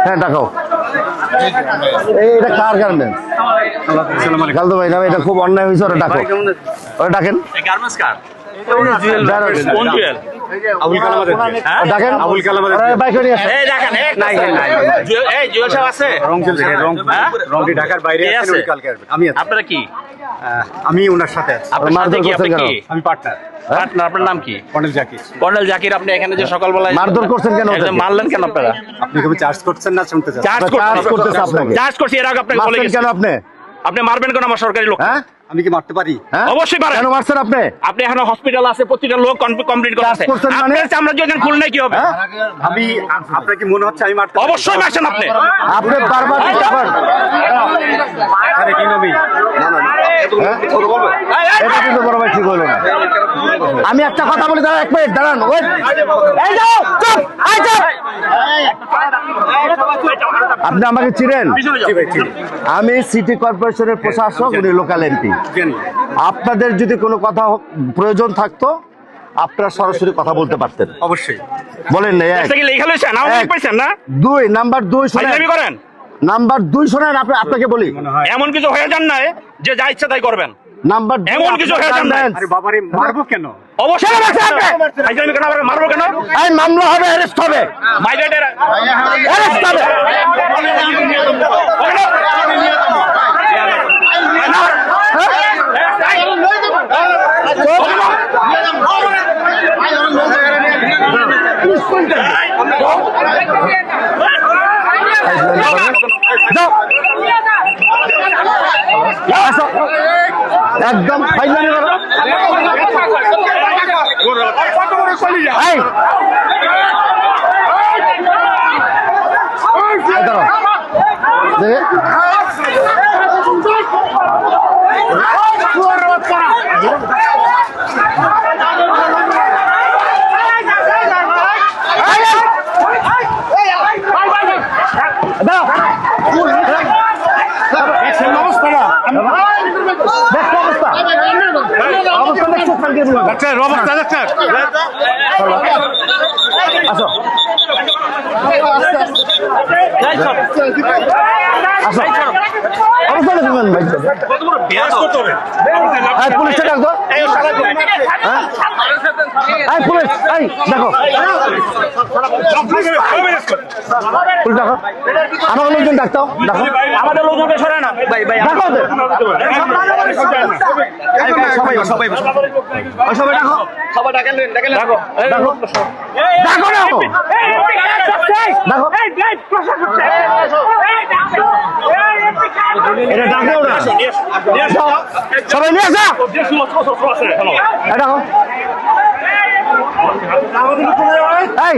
হ্যাঁ ডাকাও। এটা কার গার্মেন্টস? খালদু ভাই না, এটা খুব অন্যায় হয়েছে, ওরা ডাকো, ওরা ডাকেন। আপনারা কি? আমি ওনার সাথে আপনার নাম কি? কর্নেল জাকির। আপনি এখানে যে সকালবেলায় মারধর করছেন কেন? মারলেন কেন আপনারা? আপনি কি চার্জ করছেন না শুনতে চাচ্ছেন? চার্জ করছি, এর আগে আপনাকে বলে গেছি। কেন আপনি মারবেন কেন আমার সরকারি লোক? হ্যাঁ, আমি কি মারতে পারি? অবশ্যই পারেন। কেন মারছেন আপনি? আপনি এখন হসপিটাল আছে, প্রতিটা লোক কমপ্লিট করে আছে। আমরা যদি খুল নাই কি হবে? আমি আপনার কি মনে হচ্ছে আমি মারতে? অবশ্যই মারছেন আপনি। আপনি বারবার আরে কি নবী? এটা কিন্তু বড় ভাই ঠিক হলো না। আমি একটা কথা বলি, দাঁড়ান এক মিনিট, দাঁড়ান। আপনি আমাকে চিনেন? আমি সিটি কর্পোরেশনের প্রশাসক, উনি লোকাল এমপি। আপনাদের যদি কোনো কথা প্রয়োজন থাকতো আপনারা সরাসরি কথা বলতে পারতেন। অবশ্যই বলেন না। দুই নাম্বার 2 করেন। নাম্বার 2 শোনেন, আপনাকে বলি, এমন কিছু হয়ে যান না যে যা ইচ্ছা তাই করবেন। নাম্বার এমন কিছু হয়ে যান না। আরে বাবারে মারবো কেন? অবশ্যই মারবো কেন? এই মামলা হবে, অ্যারেস্ট হবে, অ্যারেস্ট হবে। একদম ফাইনালি পুলিশটা ডাকো, পুলিশ দেখো, আমার লোকজন ডাকতো, দেখো আমাদের লোকজনকে সরায় না। সবাই নিয়ে আসা। এই